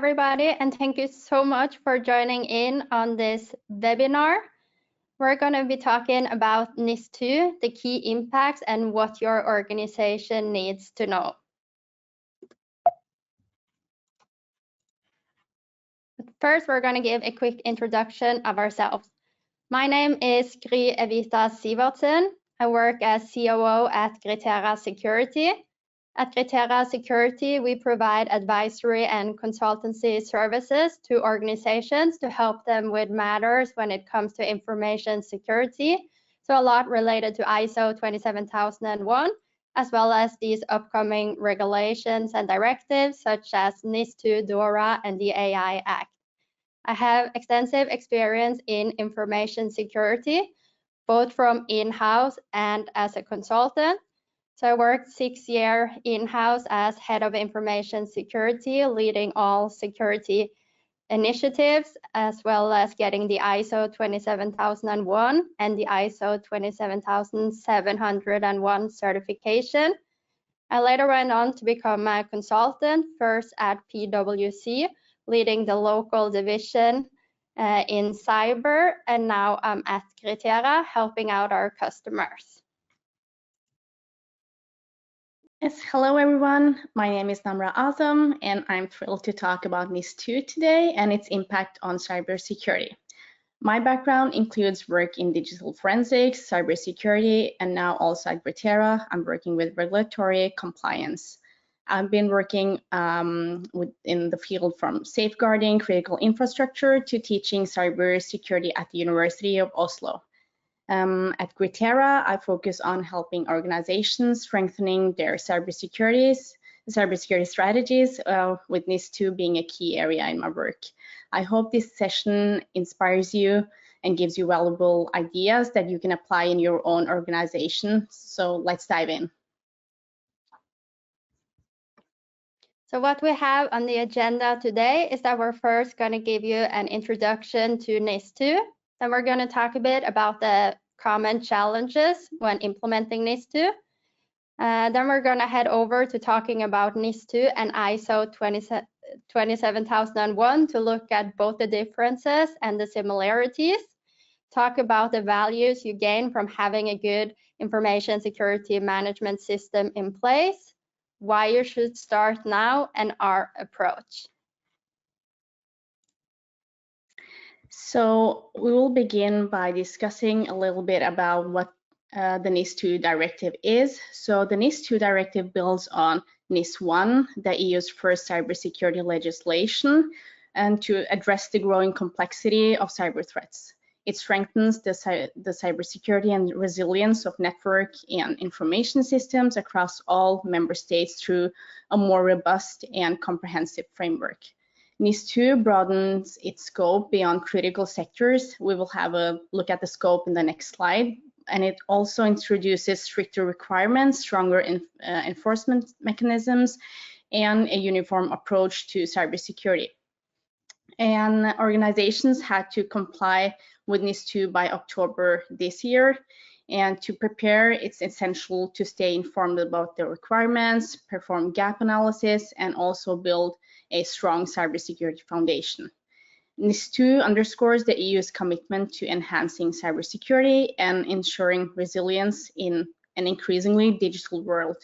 everybody, and thank you so much for joining in on this webinar. We're going to be talking about NIS2, the key impacts, and what your organization needs to know. But first, we're going to give a quick introduction of ourselves. My name is Evita Sivertsen. I work as COO at Gritera Security. At Gritera Security, we provide advisory and consultancy services to organizations to help them with matters when it comes to information security. So a lot related to ISO 27001, as well as these upcoming regulations and directives such as NIS2, DORA, and the AI Act. I have extensive experience in information security, both from in-house and as a consultant. So I worked 6 years in-house as head of information security, leading all security initiatives, as well as getting the ISO 27001 and the ISO 27701 certification. I later went on to become a consultant, first at PwC, leading the local division in cyber, and now I'm at Gritera, helping out our customers. Yes, hello everyone. My name is Namrah Azam, and I'm thrilled to talk about NIS2 today and its impact on cybersecurity. My background includes work in digital forensics, cybersecurity, and now also at Gritera, I'm working with regulatory compliance. I've been working in the field from safeguarding critical infrastructure to teaching cybersecurity at the University of Oslo. At Gritera, I focus on helping organizations strengthening their cybersecurity strategies, with NIS2 being a key area in my work. I hope this session inspires you and gives you valuable ideas that you can apply in your own organization. So let's dive in. So what we have on the agenda today is that we're first going to give you an introduction to NIS2. Then we're going to talk a bit about the common challenges when implementing NIS2. Then we're going to head over to talking about NIS2 and ISO 27001 to look at both the differences and the similarities. Talk about the values you gain from having a good information security management system in place, why you should start now, and our approach. So we will begin by discussing a little bit about what the NIS2 directive is. So the NIS2 directive builds on NIS1, the EU's first cybersecurity legislation, and to address the growing complexity of cyber threats. It strengthens the cybersecurity and resilience of network and information systems across all member states through a more robust and comprehensive framework. NIS2 broadens its scope beyond critical sectors. We will have a look at the scope in the next slide. And it also introduces stricter requirements, stronger enforcement mechanisms, and a uniform approach to cybersecurity. And organizations had to comply with NIS2 by October this year. And to prepare, it's essential to stay informed about the requirements, perform gap analysis, and also build a strong cybersecurity foundation. NIS2 underscores the EU's commitment to enhancing cybersecurity and ensuring resilience in an increasingly digital world.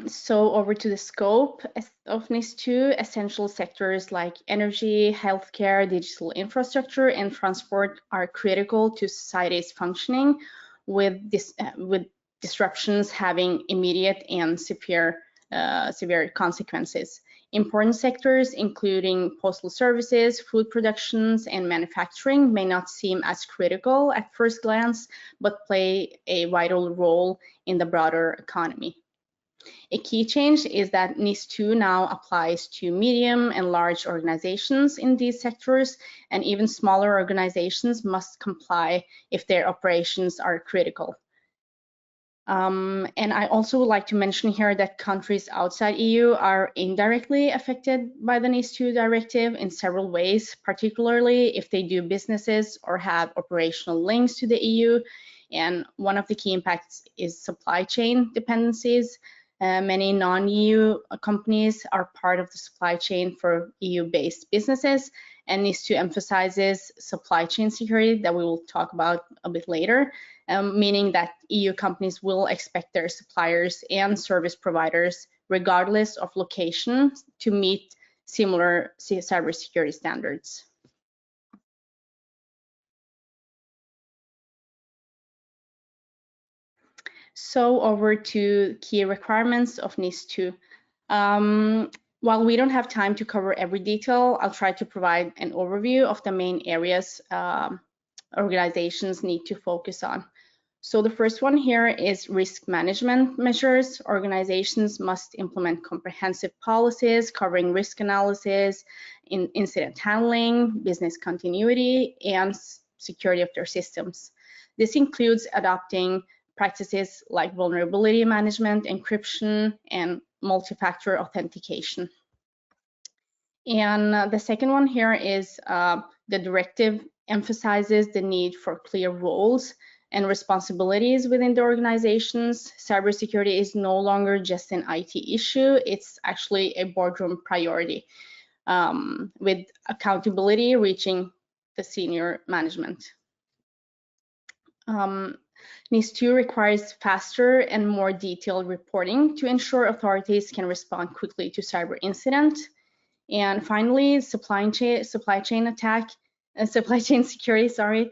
So over to the scope of NIS2, essential sectors like energy, healthcare, digital infrastructure, and transport are critical to society's functioning, with disruptions having immediate and severe consequences. Important sectors, including postal services, food productions, and manufacturing, may not seem as critical at first glance, but play a vital role in the broader economy. A key change is that NIS2 now applies to medium and large organizations in these sectors, and even smaller organizations must comply if their operations are critical. And I also would like to mention here that countries outside EU are indirectly affected by the NIS2 directive in several ways, particularly if they do businesses or have operational links to the EU. And one of the key impacts is supply chain dependencies. Many non-EU companies are part of the supply chain for EU-based businesses, and NIS2 emphasizes supply chain security that we will talk about a bit later. Meaning that EU companies will expect their suppliers and service providers, regardless of location, to meet similar cybersecurity standards. So over to key requirements of NIS2. While we don't have time to cover every detail, I'll try to provide an overview of the main areas organizations need to focus on. So the first one here is risk management measures. Organizations must implement comprehensive policies covering risk analysis, incident handling, business continuity, and security of their systems. This includes adopting practices like vulnerability management, encryption, and multi-factor authentication. And the second one here is the directive emphasizes the need for clear roles and responsibilities within the organizations. Cybersecurity is no longer just an IT issue, it's actually a boardroom priority, with accountability reaching the senior management. NIS2 requires faster and more detailed reporting to ensure authorities can respond quickly to cyber incidents. And finally, supply chain security, sorry.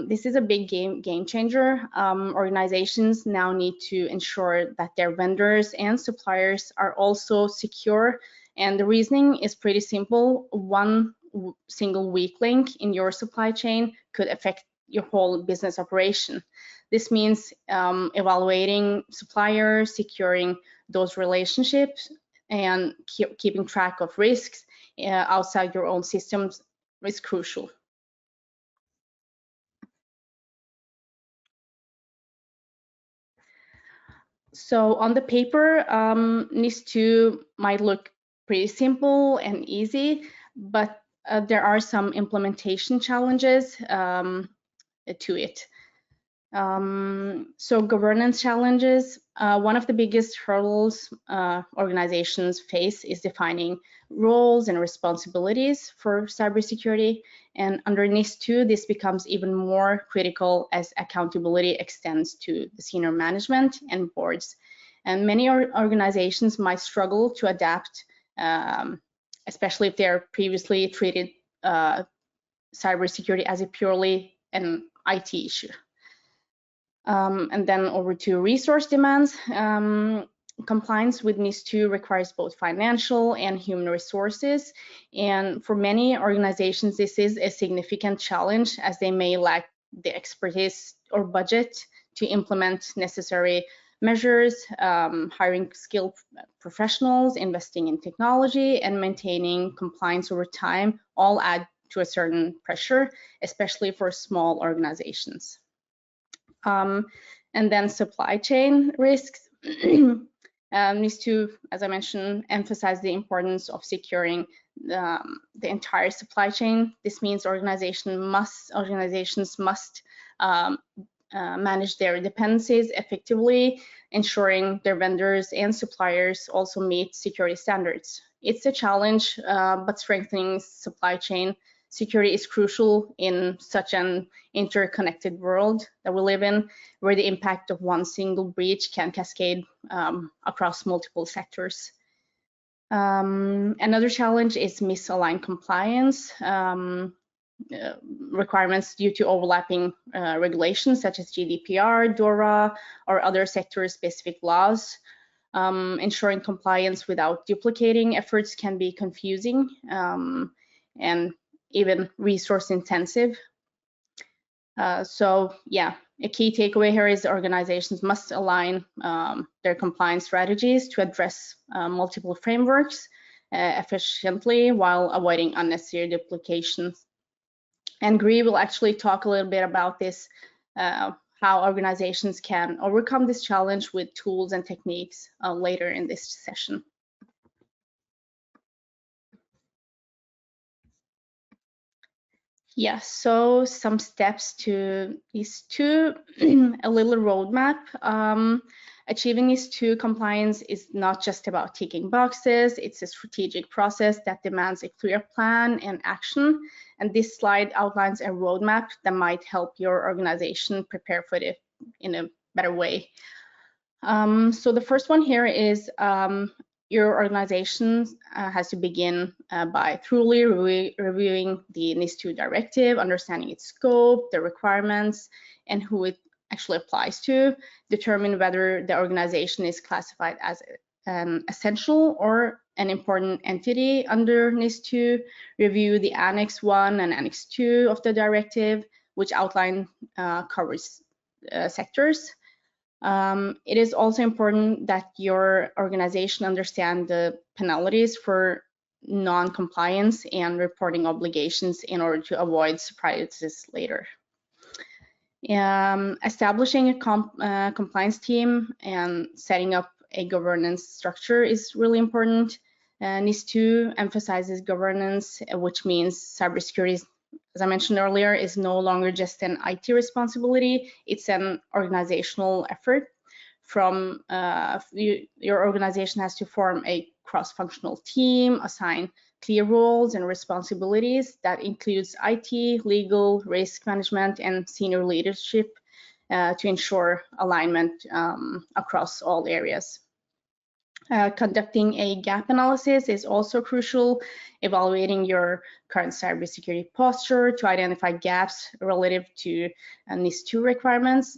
This is a big game changer. Organizations now need to ensure that their vendors and suppliers are also secure. And the reasoning is pretty simple. One single weak link in your supply chain could affect your whole business operation. This means evaluating suppliers, securing those relationships, and keeping track of risks outside your own systems is crucial. So on the paper, NIS2 might look pretty simple and easy, but there are some implementation challenges to it. So governance challenges. One of the biggest hurdles organizations face is defining roles and responsibilities for cybersecurity. And under NIS2, this becomes even more critical as accountability extends to the senior management and boards. And many organizations might struggle to adapt, especially if they're previously treated cybersecurity as a purely an IT issue. And then over to resource demands. Compliance with NIS2 requires both financial and human resources. And for many organizations, this is a significant challenge as they may lack the expertise or budget to implement necessary measures, hiring skilled professionals, investing in technology, and maintaining compliance over time all add to a certain pressure, especially for small organizations. And then supply chain risks. NIS2, as I mentioned, emphasize the importance of securing the entire supply chain. This means organizations must manage their dependencies effectively, ensuring their vendors and suppliers also meet security standards. It's a challenge, but strengthening supply chain security is crucial in such an interconnected world that we live in, where the impact of one single breach can cascade across multiple sectors. Another challenge is misaligned compliance. Requirements due to overlapping regulations such as GDPR, DORA, or other sector-specific laws. Ensuring compliance without duplicating efforts can be confusing and even resource intensive. So yeah, a key takeaway here is organizations must align their compliance strategies to address multiple frameworks efficiently while avoiding unnecessary duplications. And Gry will actually talk a little bit about this, how how organizations can overcome this challenge with tools and techniques later in this session. Yeah, so some steps to NIS2, a little roadmap. Achieving NIS2 compliance is not just about ticking boxes, it's a strategic process that demands a clear plan and action. And this slide outlines a roadmap that might help your organization prepare for it in a better way. So the first one here is your organization has to begin by thoroughly reviewing the NIS2 directive, understanding its scope, the requirements, and who it actually applies to, determine whether the organization is classified as an essential or an important entity under NIS2, review the Annex 1 and Annex 2 of the directive, which outline covers sectors. It is also important that your organization understand the penalties for non-compliance and reporting obligations in order to avoid surprises later. Establishing a compliance team and setting up a governance structure is really important. NIS2 emphasizes governance, which means cybersecurity, as I mentioned earlier, is no longer just an IT responsibility, it's an organizational effort. From your organization has to form a cross-functional team, assign clear roles and responsibilities that includes IT, legal, risk management, and senior leadership to ensure alignment across all areas. Conducting a gap analysis is also crucial, evaluating your current cybersecurity posture to identify gaps relative to NIS2 requirements,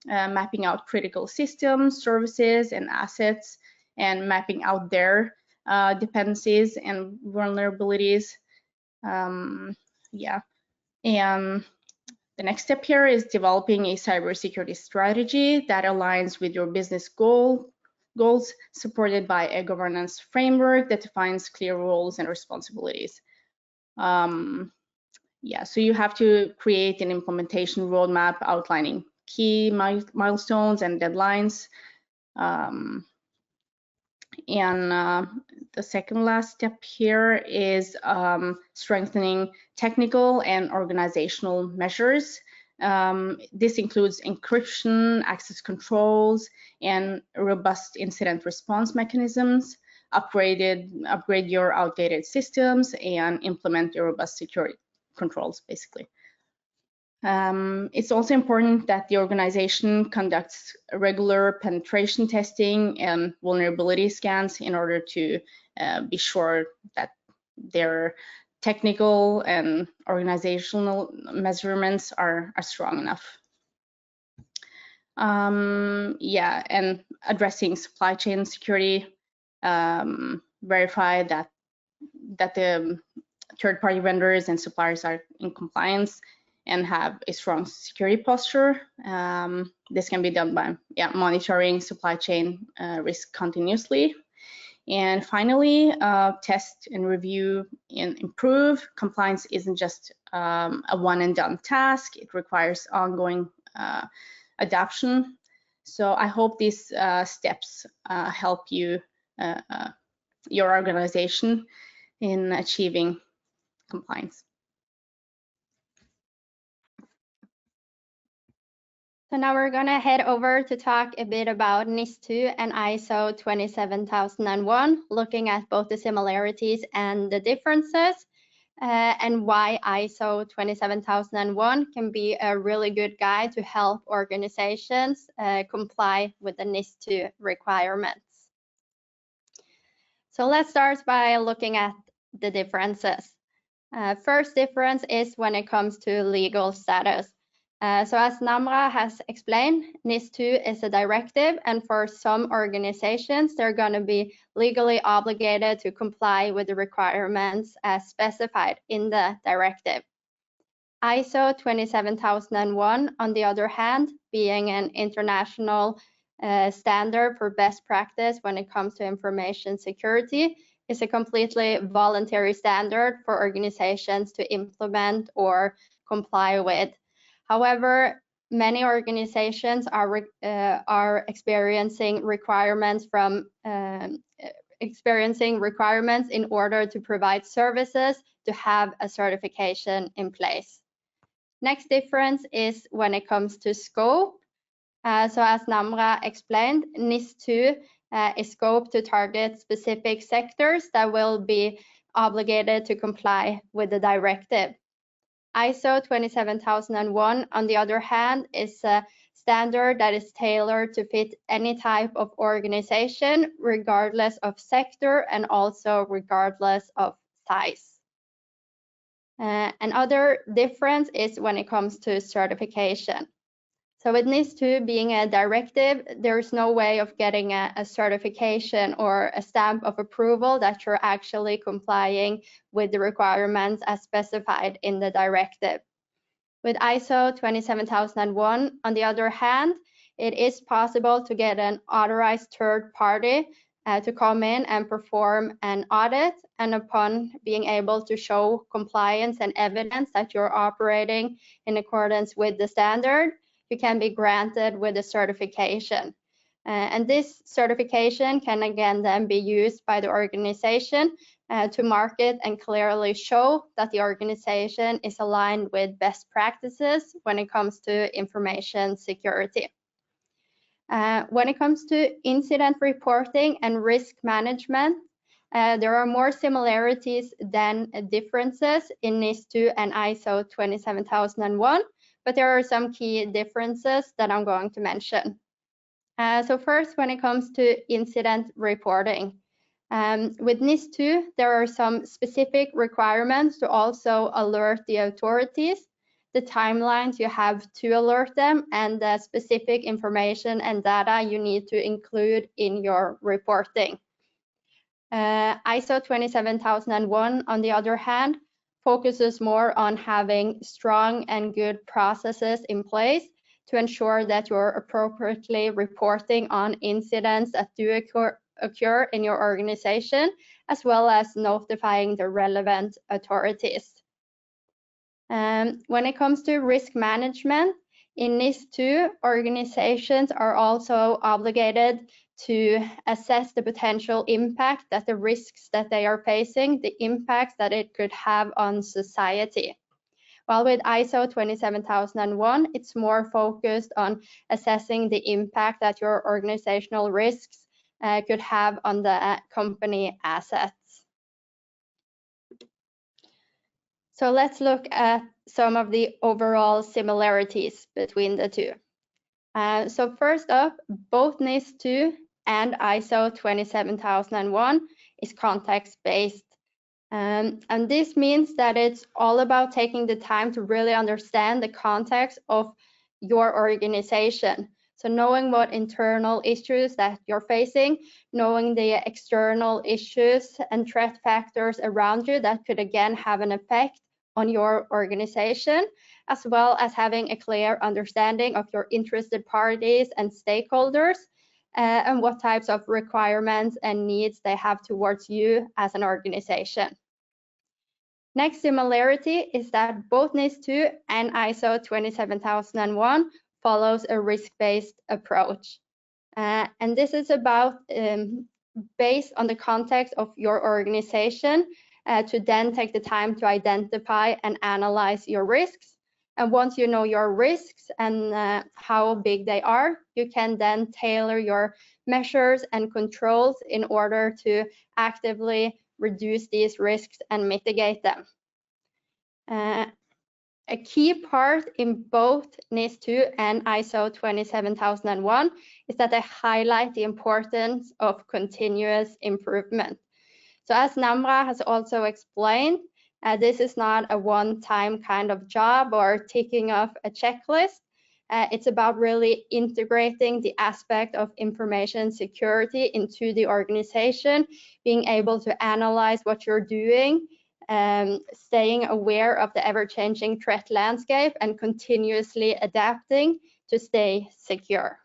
mapping out critical systems, services, and assets, and mapping out their dependencies and vulnerabilities. Yeah, and the next step here is developing a cybersecurity strategy that aligns with your business goals, supported by a governance framework that defines clear roles and responsibilities. Yeah, so you have to create an implementation roadmap outlining key milestones and deadlines. The second last step here is strengthening technical and organizational measures. This includes encryption, access controls, and robust incident response mechanisms. Upgrade your outdated systems and implement your robust security controls, basically. It's also important that the organization conducts regular penetration testing and vulnerability scans in order to be sure that their technical and organizational measurements are strong enough. Yeah, and addressing supply chain security, verify that the third-party vendors and suppliers are in compliance and have a strong security posture. This can be done by monitoring supply chain risk continuously. And finally, test and review and improve. Compliance isn't just a one and done task. It requires ongoing adoption. So I hope these steps help you, your organization, in achieving compliance. So now we're going to head over to talk a bit about NIS2 and ISO 27001, looking at both the similarities and the differences, and why ISO 27001 can be a really good guide to help organizations comply with the NIS2 requirements. So let's start by looking at the differences. First difference is when it comes to legal status. So as Namrah has explained, NIS2 is a directive, and for some organizations, they're going to be legally obligated to comply with the requirements as specified in the directive. ISO 27001, on the other hand, being an international standard for best practice when it comes to information security, is a completely voluntary standard for organizations to implement or comply with. However, many organizations are experiencing requirements in order to provide services to have a certification in place. Next difference is when it comes to scope. So as Namrah explained, NIS2 is scoped to target specific sectors that will be obligated to comply with the directive. ISO 27001, on the other hand, is a standard that is tailored to fit any type of organization, regardless of sector and also regardless of size. Another difference is when it comes to certification. So with NIS2 being a directive, there's no way of getting a certification or a stamp of approval that you're actually complying with the requirements as specified in the directive. With ISO 27001, on the other hand, it is possible to get an authorized third party to come in and perform an audit, and upon being able to show compliance and evidence that you're operating in accordance with the standard, you can be granted with a certification. And this certification can again then be used by the organization to market and clearly show that the organization is aligned with best practices when it comes to information security. When it comes to incident reporting and risk management, there are more similarities than differences in NIS2 and ISO 27001, but there are some key differences that I'm going to mention. So first, when it comes to incident reporting, with NIS2, there are some specific requirements to also alert the authorities, the timelines you have to alert them, and the specific information and data you need to include in your reporting. ISO 27001, on the other hand, focuses more on having strong and good processes in place to ensure that you're appropriately reporting on incidents that do occur in your organization, as well as notifying the relevant authorities. When it comes to risk management, in NIS2, organizations are also obligated to assess the potential impact that the risks that they are facing, the impact that it could have on society. While with ISO 27001, it's more focused on assessing the impact that your organizational risks could have on the company assets. So let's look at some of the overall similarities between the two. So first up, both NIS2 and ISO 27001 is context-based. And this means that it's all about taking the time to really understand the context of your organization. So knowing what internal issues that you're facing, knowing the external issues and threat factors around you that could again have an effect on your organization, as well as having a clear understanding of your interested parties and stakeholders, and what types of requirements and needs they have towards you as an organization. Next similarity is that both NIS2 and ISO 27001 follows a risk-based approach. And this is about based on the context of your organization to then take the time to identify and analyze your risks. And once you know your risks and how big they are, you can then tailor your measures and controls in order to actively reduce these risks and mitigate them. A key part in both NIS2 and ISO 27001 is that they highlight the importance of continuous improvement. So as Namrah has also explained, this is not a one-time kind of job or ticking off a checklist. It's about really integrating the aspect of information security into the organization, being able to analyze what you're doing, staying aware of the ever-changing threat landscape, and continuously adapting to stay secure.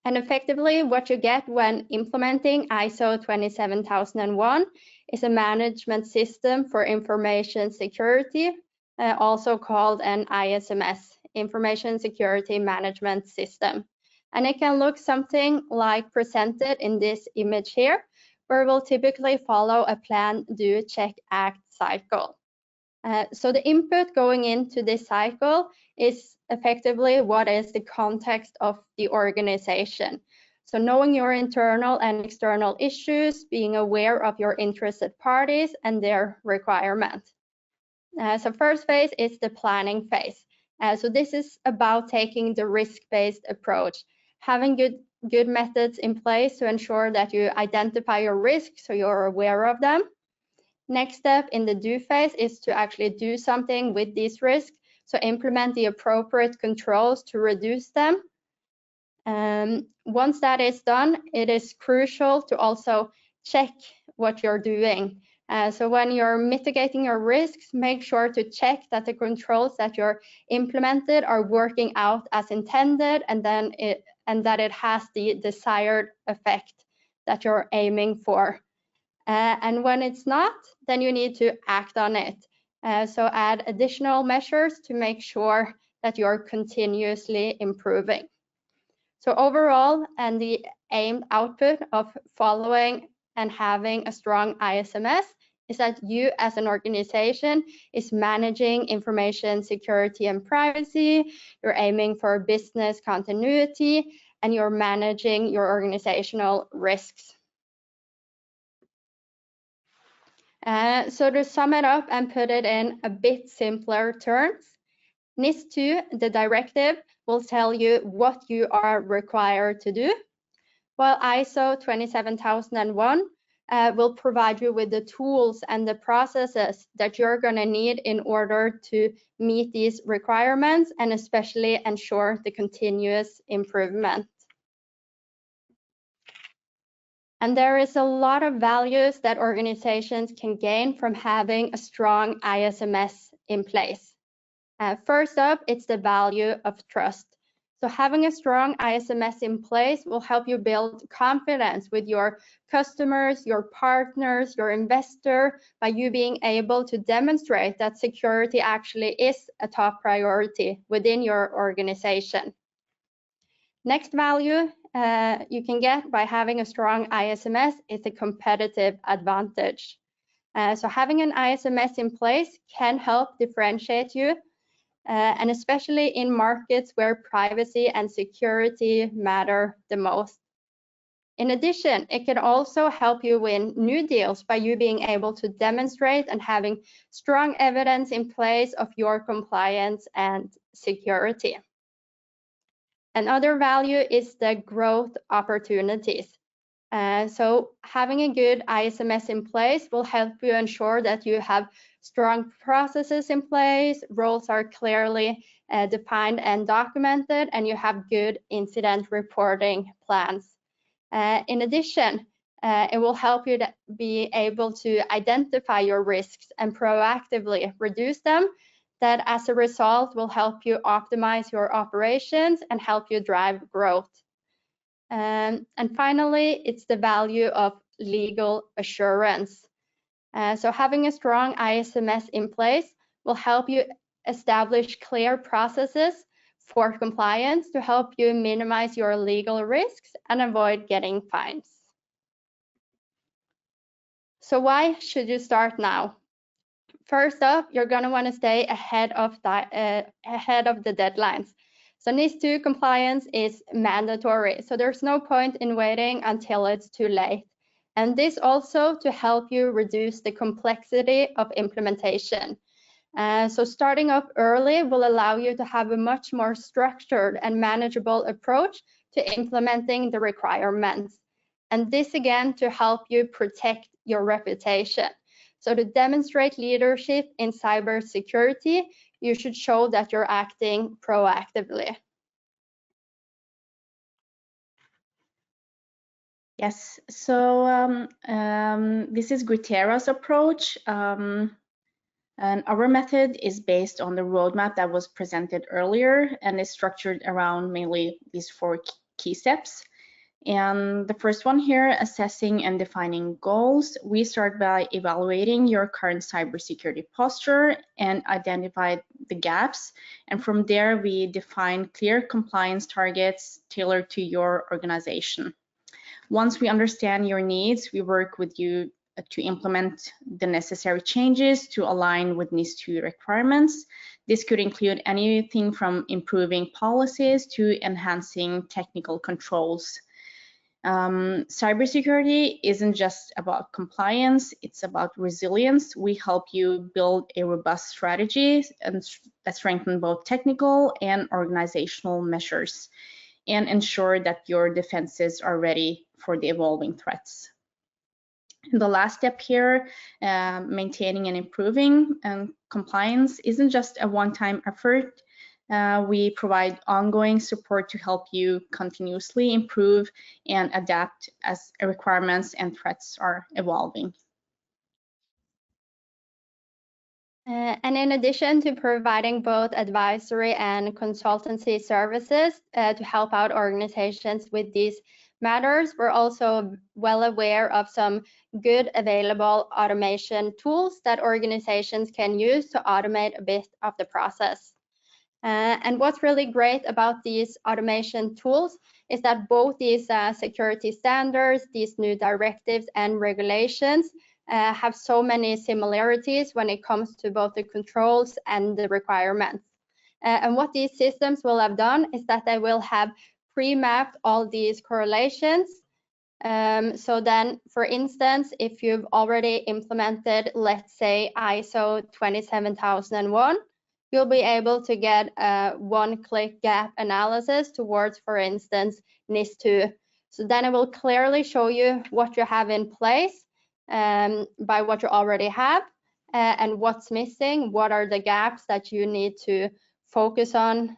And effectively, what you get when implementing ISO 27001 is a management system for information security also called an ISMS, Information Security Management System. And it can look something like presented in this image here, where we'll typically follow a plan, do, check, act cycle. So the input going into this cycle is effectively what is the context of the organization. So knowing your internal and external issues, being aware of your interested parties and their requirements. So first phase is the planning phase. So this is about taking the risk-based approach, having good methods in place to ensure that you identify your risks so you're aware of them. Next step in the do phase is to actually do something with these risks, so implement the appropriate controls to reduce them. Once that is done, it is crucial to also check what you're doing. So when you're mitigating your risks, make sure to check that the controls that you're implemented are working out as intended, and that it has the desired effect that you're aiming for. And when it's not, then you need to act on it. So add additional measures to make sure that you're continuously improving. So overall, and the aimed output of following and having a strong ISMS is that you as an organization is managing information security and privacy, you're aiming for business continuity, and you're managing your organizational risks. So to sum it up and put it in a bit simpler terms, NIS2, the directive, will tell you what you are required to do, while ISO 27001 will provide you with the tools and the processes that you're going to need in order to meet these requirements and especially ensure the continuous improvement. And there is a lot of values that organizations can gain from having a strong ISMS in place. First up, it's the value of trust. So having a strong ISMS in place will help you build confidence with your customers, your partners, your investor, by you being able to demonstrate that security actually is a top priority within your organization. Next value you can get by having a strong ISMS is a competitive advantage. So having an ISMS in place can help differentiate you, and especially in markets where privacy and security matter the most. In addition, it can also help you win new deals by you being able to demonstrate and having strong evidence in place of your compliance and security. Another value is the growth opportunities. So having a good ISMS in place will help you ensure that you have strong processes in place, roles are clearly defined and documented, and you have good incident reporting plans. In addition, it will help you to be able to identify your risks and proactively reduce them. That as a result will help you optimize your operations and help you drive growth. And finally, it's the value of legal assurance. So having a strong ISMS in place will help you establish clear processes for compliance to help you minimize your legal risks and avoid getting fines. So why should you start now? First up, you're going to want to stay ahead of the deadlines. So NIS2 compliance is mandatory, so there's no point in waiting until it's too late. And this also to help you reduce the complexity of implementation. So starting up early will allow you to have a much more structured and manageable approach to implementing the requirements. And this again to help you protect your reputation. So to demonstrate leadership in cybersecurity, you should show that you're acting proactively. Yes, so this is Gritera's approach, and our method is based on the roadmap that was presented earlier and is structured around mainly these 4 key steps. And the first one here, assessing and defining goals. We start by evaluating your current cybersecurity posture and identify the gaps. And from there, we define clear compliance targets tailored to your organization. Once we understand your needs, we work with you to implement the necessary changes to align with NIS2 requirements. This could include anything from improving policies to enhancing technical controls. Cybersecurity isn't just about compliance, it's about resilience. We help you build a robust strategy that strengthen both technical and organizational measures and ensure that your defenses are ready for the evolving threats. The last step here, maintaining and improving compliance isn't just a one-time effort. We provide ongoing support to help you continuously improve and adapt as requirements and threats are evolving. And in addition to providing both advisory and consultancy services to help out organizations with these matters, we're also well aware of some good available automation tools that organizations can use to automate a bit of the process. And what's really great about these automation tools is that both these security standards, these new directives and regulations have so many similarities when it comes to both the controls and the requirements. And what these systems will have done is that they will have pre-mapped all these correlations. So then, for instance, if you've already implemented, let's say, ISO 27001, you'll be able to get a one-click gap analysis towards, for instance, NIS2. So then it will clearly show you what you have in place by what you already have and what's missing, what are the gaps that you need to focus on.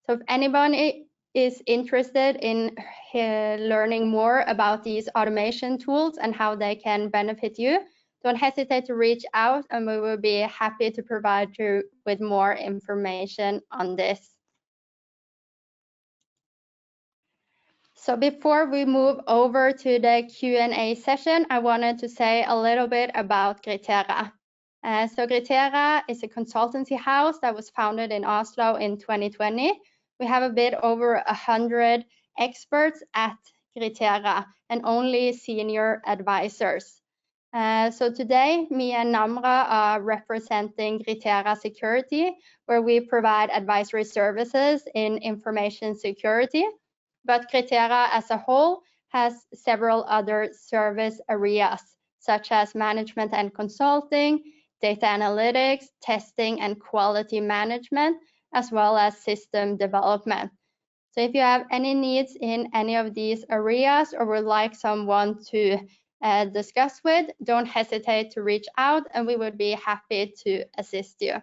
So if anybody is interested in learning more about these automation tools and how they can benefit you, don't hesitate to reach out and we will be happy to provide you with more information on this. So before we move over to the Q&A session, I wanted to say a little bit about Gritera. So Gritera is a consultancy house that was founded in Oslo in 2020. We have a bit over 100 experts at Gritera and only senior advisors. So today, me and Namrah are representing Gritera Security, where we provide advisory services in information security. But Gritera as a whole has several other service areas, such as management and consulting, data analytics, testing and quality management, as well as system development. So if you have any needs in any of these areas or would like someone to discuss with, don't hesitate to reach out and we would be happy to assist you.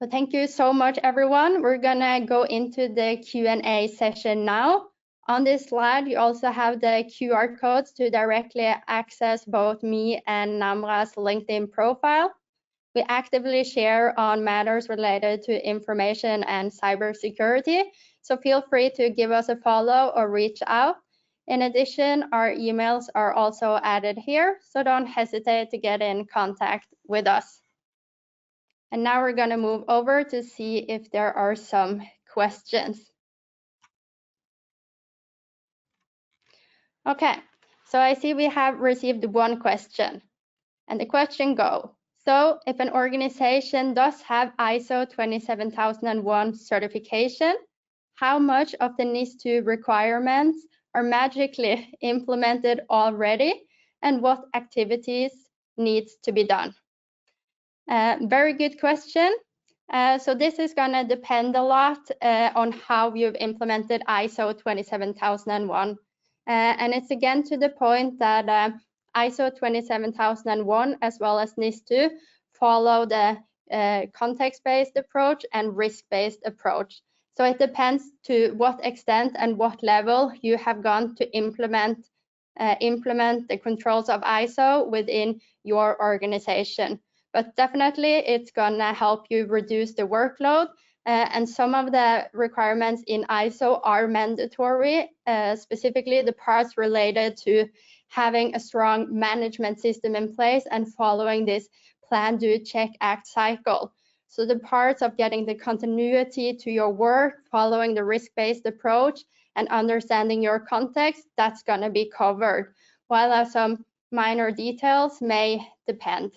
So thank you so much, everyone. We're gonna go into the Q&A session now. On this slide, you also have the QR codes to directly access both me and Namrah's LinkedIn profile. We actively share on matters related to information and cybersecurity, so feel free to give us a follow or reach out. In addition, our emails are also added here, so don't hesitate to get in contact with us. And now we're going to move over to see if there are some questions. Okay, so I see we have received one question, and the question goes, so if an organization does have ISO 27001 certification, how much of the NIS2 requirements are magically implemented already, and what activities needs to be done? Very good question. So this is going to depend a lot on how you've implemented ISO 27001. And it's again to the point that ISO 27001 as well as NIS2 follow the context-based approach and risk-based approach. So it depends to what extent and what level you have gone to implement the controls of ISO within your organization. But definitely it's gonna help you reduce the workload And some of the requirements in ISO are mandatory, specifically the parts related to having a strong management system in place and following this plan, do, check, act cycle. So the parts of getting the continuity to your work, following the risk-based approach, and understanding your context, that's going to be covered, while some minor details may depend.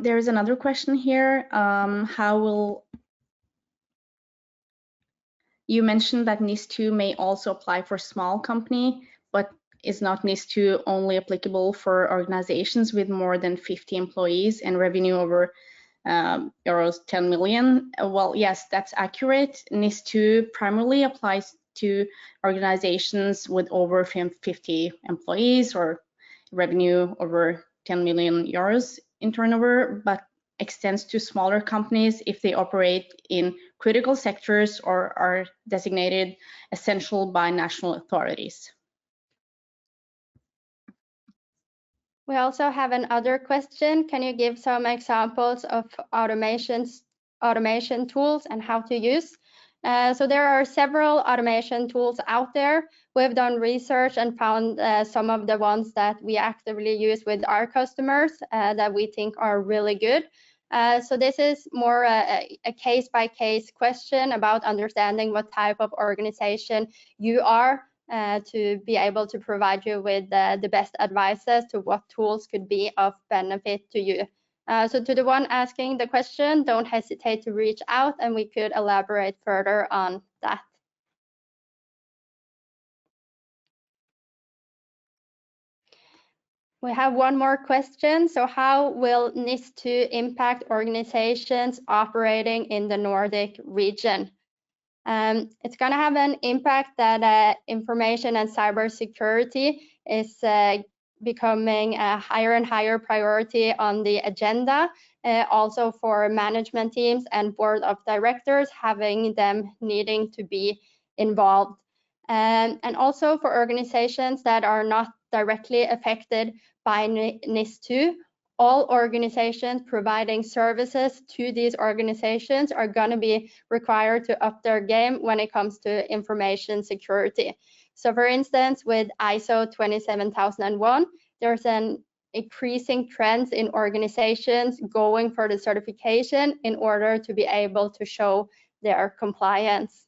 There is another question here. How will you mentioned that NIS2 may also apply for small company, but is not NIS2 only applicable for organizations with more than 50 employees and revenue over euros 10 million? Well, yes, that's accurate. NIS2 primarily applies to organizations with over 50 employees or revenue over 10 million euros in turnover, but extends to smaller companies if they operate in critical sectors or are designated essential by national authorities. We also have another question. Can you give some examples of automation tools and how to use? So there are several automation tools out there. We've done research and found some of the ones that we actively use with our customers that we think are really good. So this is more a case-by-case question about understanding what type of organization you are to be able to provide you with the best advice as to what tools could be of benefit to you. So to the one asking the question, don't hesitate to reach out and we could elaborate further on that. We have one more question. So how will NIS2 impact organizations operating in the Nordic region? It's going to have an impact that information and cybersecurity is becoming a higher and higher priority on the agenda, also for management teams and board of directors, having them needing to be involved. And also for organizations that are not directly affected by NIS2, all organizations providing services to these organizations are going to be required to up their game when it comes to information security. So for instance, with ISO 27001, there's an increasing trends in organizations going for the certification in order to be able to show their compliance.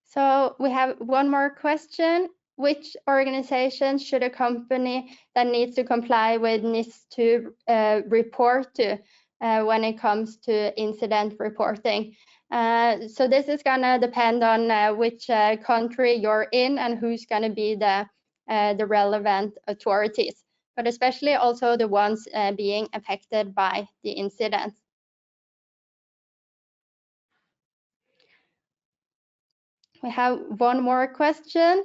So we have one more question. Which organization should a company that needs to comply with NIS2 report to when it comes to incident reporting? So this is going to depend on which country you're in and who's going to be the relevant authorities, but especially also the ones being affected by the incident. We have one more question.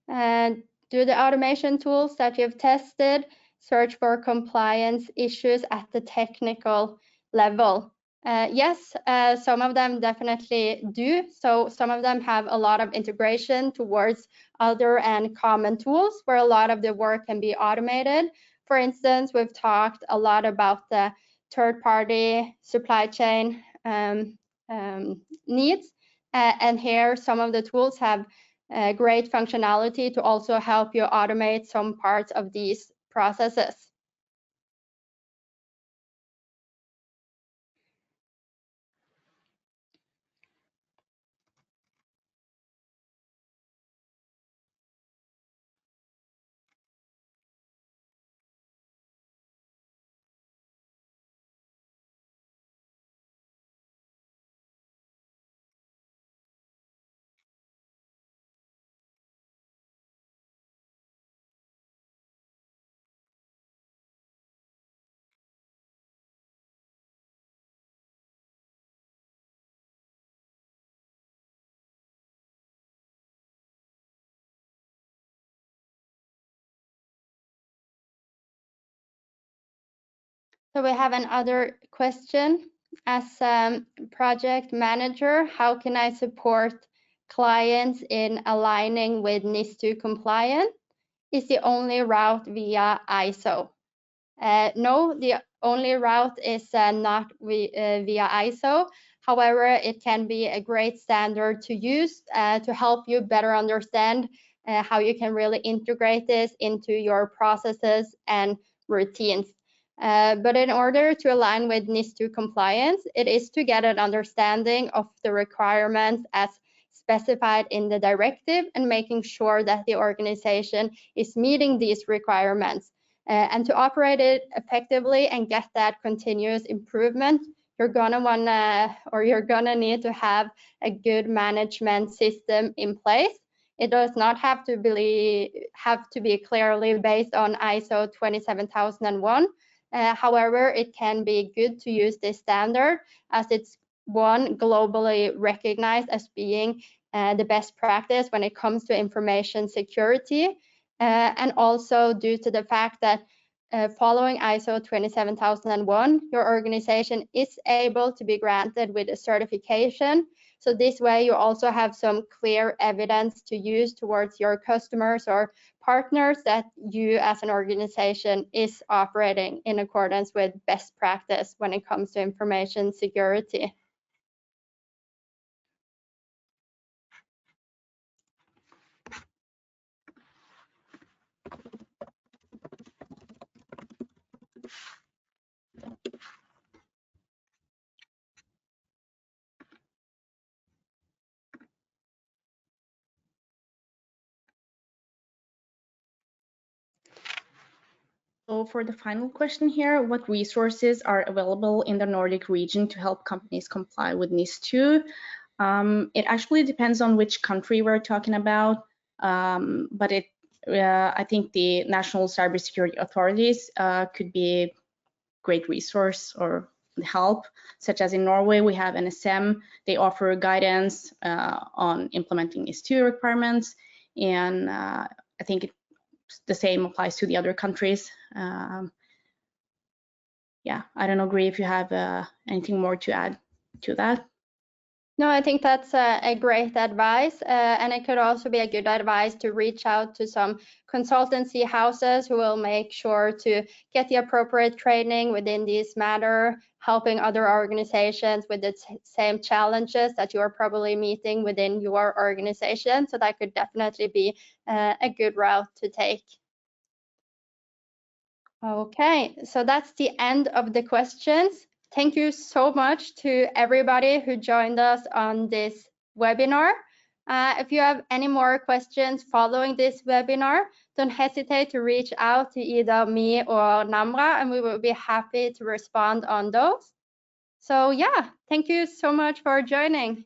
Do the automation tools that you've tested search for compliance issues at the technical level? Yes, some of them definitely do. So some of them have a lot of integration towards other and common tools where a lot of the work can be automated. For instance, we've talked a lot about the third-party supply chain needs. And here, some of the tools have great functionality to also help you automate some parts of these processes. So we have another question. As a project manager, how can I support clients in aligning with NIS2 compliant? Is the only route via ISO? No, the only route is not via ISO. However, it can be a great standard to use to help you better understand how you can really integrate this into your processes and routines. But in order to align with NIS2 compliance, it is to get an understanding of the requirements as specified in the directive and making sure that the organization is meeting these requirements. And to operate it effectively and get that continuous improvement, you're gonna need to have a good management system in place. It does not have to be clearly based on ISO 27001. However, it can be good to use this standard as it's one globally recognized as being the best practice when it comes to information security. And also due to the fact that following ISO 27001, your organization is able to be granted with a certification. So this way you also have some clear evidence to use towards your customers or partners that you as an organization is operating in accordance with best practice when it comes to information security. So for the final question here, what resources are available in the Nordic region to help companies comply with NIS2? It actually depends on which country we're talking about, but I think the national cybersecurity authorities could be a great resource or help, such as in Norway, we have NSM. They offer guidance on implementing NIS2 requirements, and I think the same applies to the other countries. Yeah, I don't know, Gry, if you have anything more to add to that. No, I think that's a great advice, and it could also be a good advice to reach out to some consultancy houses who will make sure to get the appropriate training within this matter, helping other organizations with the same challenges that you are probably meeting within your organization. So that could definitely be a good route to take. Okay, so that's the end of the questions. Thank you so much to everybody who joined us on this webinar. If you have any more questions following this webinar, don't hesitate to reach out to either me or Namrah, and we will be happy to respond on those. So yeah, thank you so much for joining.